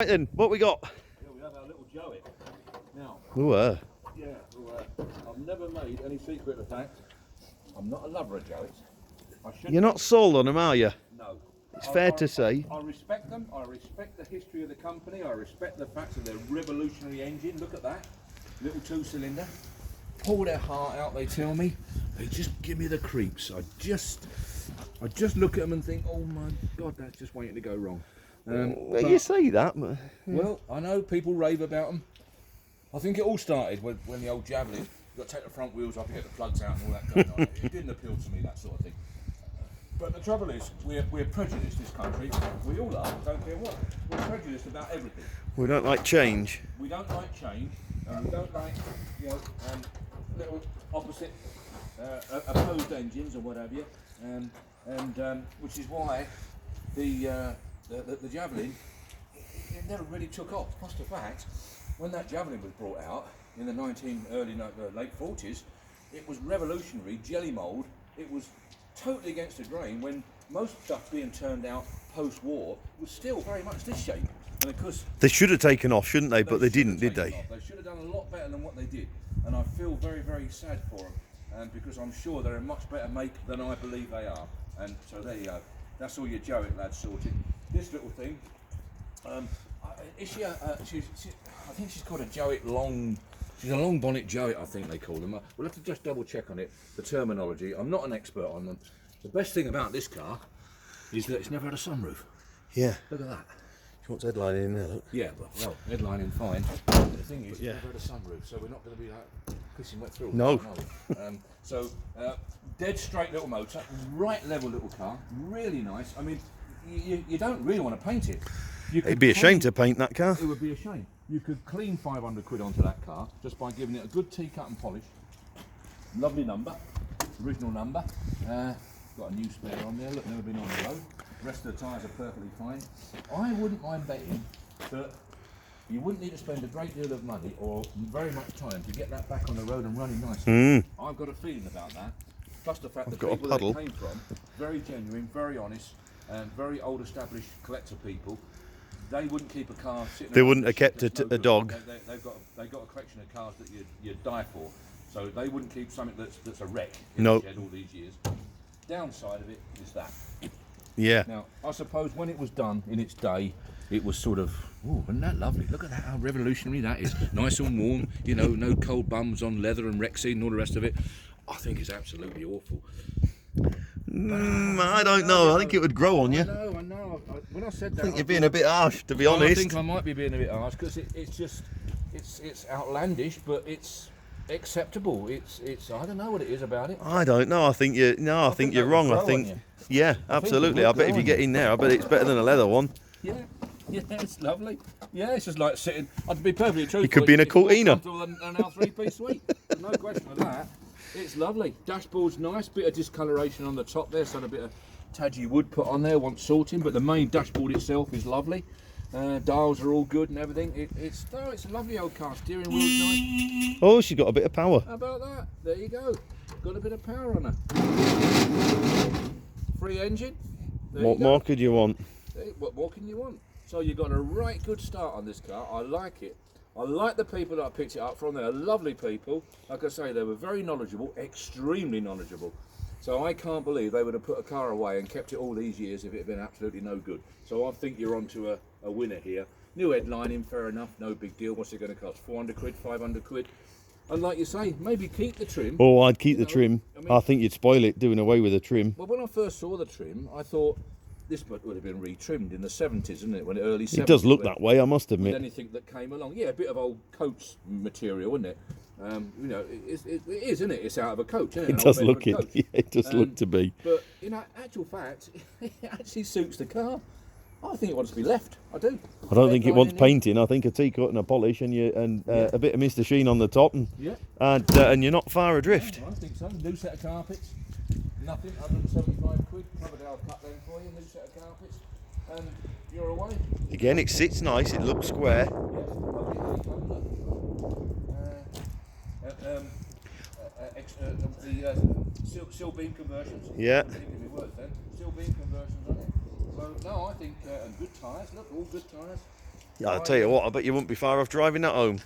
Right then, what we got? Here we have our little Jowett. Now, Yeah, I've never made any secret of the fact I'm not a lover of Jowetts. You're not sold on them, are you? No. It's fair to say. I respect them. I respect the history of the company. I respect the fact of their revolutionary engine. Look at that. Little 2-cylinder. Pull their heart out, they tell me. They just give me the creeps. I just look at them and think, oh my God, that's just waiting to go wrong. Well, you say that, but... Well, I know people rave about them. I think it all started when the old Javelin, you've got to take the front wheels off, you get the plugs out and all that going on. It didn't appeal to me, that sort of thing. But the trouble is, we're prejudiced, this country. We all are, don't care what. We're prejudiced about everything. We don't like change. We don't like change. We don't like, little opposite, opposed engines or what have you. Which is why the Javelin, it never really took off. Plus the fact, when that Javelin was brought out in the late 40s, it was revolutionary, jelly mould. It was totally against the grain when most stuff being turned out post-war was still very much this shape. And of course, they should have taken off, shouldn't they? But they didn't, did they? They should have done a lot better than what they did. And I feel very, very sad for them, because I'm sure they're a much better make than I believe they are. And so there you go. That's all your Jowett lads sorted. This little thing, I think she's called a Jowett long. She's a long bonnet Jowett, I think they call them. We'll have to just double check on it, the terminology. I'm not an expert on them. The best thing about this car is that it's never had a sunroof. Yeah. Look at that. She wants headlining in there, look. Yeah, well, headlining fine. The thing is, yeah, it's never had a sunroof, so we're not going to be like pissing wet through. No. Dead straight little motor, right level little car, really nice. I mean, you don't really want to paint it. It'd be a shame to paint that car. It would be a shame. You could clean 500 quid onto that car just by giving it a good tea-cut and polish. Lovely number, original number. Got a new spare on there, look, never been on the road. The rest of the tyres are perfectly fine. I wouldn't mind betting that you wouldn't need to spend a great deal of money or very much time to get that back on the road and running nicely. I've got a feeling about that. Plus the fact that the people that it came from, very genuine, very honest, and very old established collector people. They wouldn't keep a car sitting. They wouldn't have kept a dog. They've got a collection of cars that you'd die for. So they wouldn't keep something that's a wreck in the shed all these years. Downside of it is that. Yeah. Now, I suppose when it was done in its day, it was sort of, oh, isn't that lovely? Look at that, how revolutionary that is. Nice and warm, no cold bums on leather and Rexine and all the rest of it. I think it's absolutely awful. I don't know. I think it would grow on you. I know. When I said that, I think you're being a bit harsh, to be honest. I think I might be being a bit harsh because it's outlandish, but it's acceptable. It's I don't know what it is about it. I don't know. I think you're wrong. I think yeah, absolutely. I bet if you get in there, I bet it's better than a leather one. Yeah, it's lovely. Yeah, it's just like sitting. I'd be perfectly truthful. You could be in a Cortina. An L3-piece suite. There's no question of that. It's lovely. Dashboard's nice. Bit of discoloration on the top there, so a bit of tadgy wood put on there, wants sorting. But the main dashboard itself is lovely. Dials are all good and everything. It's a lovely old car. Steering wheel's nice. Oh, she's got a bit of power. How about that? There you go. Got a bit of power on her. Free engine. What more could you want? What more can you want? So you've got a right good start on this car. I like it. I like the people that I picked it up from. They're lovely people. Like I say, they were very knowledgeable, extremely knowledgeable. So I can't believe they would have put a car away and kept it all these years if it had been absolutely no good. So I think you're onto a winner here. New headlining, fair enough, no big deal. What's it going to cost? 400 quid, 500 quid? And like you say, maybe keep the trim. Oh, I'd keep the trim. I think you'd spoil it doing away with the trim. Well, when I first saw the trim, I thought this would have been retrimmed in the 70s, isn't it? When early 70s. It does look that way, I must admit. Anything that came along, yeah, a bit of old coach material, isn't it? It is, isn't it? It's out of a coach, isn't it? It does look it. Yeah, it does look to be. But in actual fact, it actually suits the car. I think it wants to be left. I do. I don't think it wants painting. I think a tea-cut and a polish, and a bit of Mr. Sheen on the top, and you're not far adrift. Yeah, I think so. New set of carpets. Nothing, 175 quid. Probably I'll cut them for you. New set of carpets, and you're away. Again, it sits nice. It looks square. Yes, lovely honeycomb. The seal beam conversions. Yeah. Give me words then. Seal beam conversions on it. So no, I think and good tyres. Look, all good tyres. Yeah, I'll tell you what, I bet you wouldn't be far off driving that home.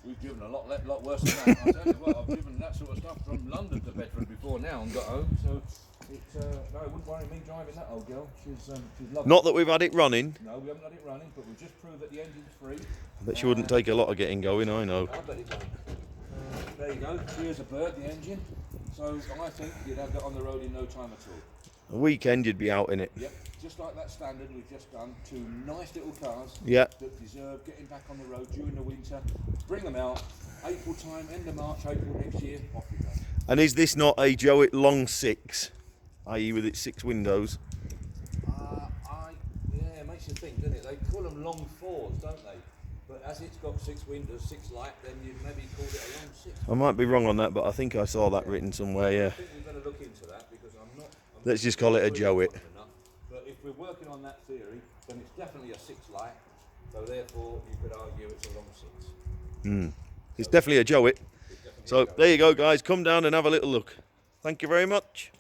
We've driven a lot worse than that. I'll tell you what, I've driven that sort of stuff from London to Bedford before now and got home, so it's, no, it wouldn't worry me driving that old girl. She's lovely. Not that we've had it running. No, we haven't had it running, but we've just proved that the engine's free. I bet she wouldn't take a lot of getting going, I know. I bet it won't. There you go, here's a bird, the engine. So I think you'd have that on the road in no time at all. A weekend you'd be out in it. Yep, just like that Standard we've just done. Two nice little cars that deserve getting back on the road during the winter. Bring them out, April time, end of March, April next year, off you go. And is this not a Jowett long 6, i.e. with its 6 windows? Yeah, it makes you think, doesn't it? They call them long 4s, don't they? But as it's got 6 windows, 6 light, then you'd maybe call it a long 6. I might be wrong on that, but I think I saw that written somewhere, yeah. I think we're going to look into that because I'm not Let's just call it a Jowett. But if we're working on that theory, then it's definitely a 6 light. So therefore, you could argue it's a long 6. It's definitely a Jowett. So there you go, guys. Come down and have a little look. Thank you very much.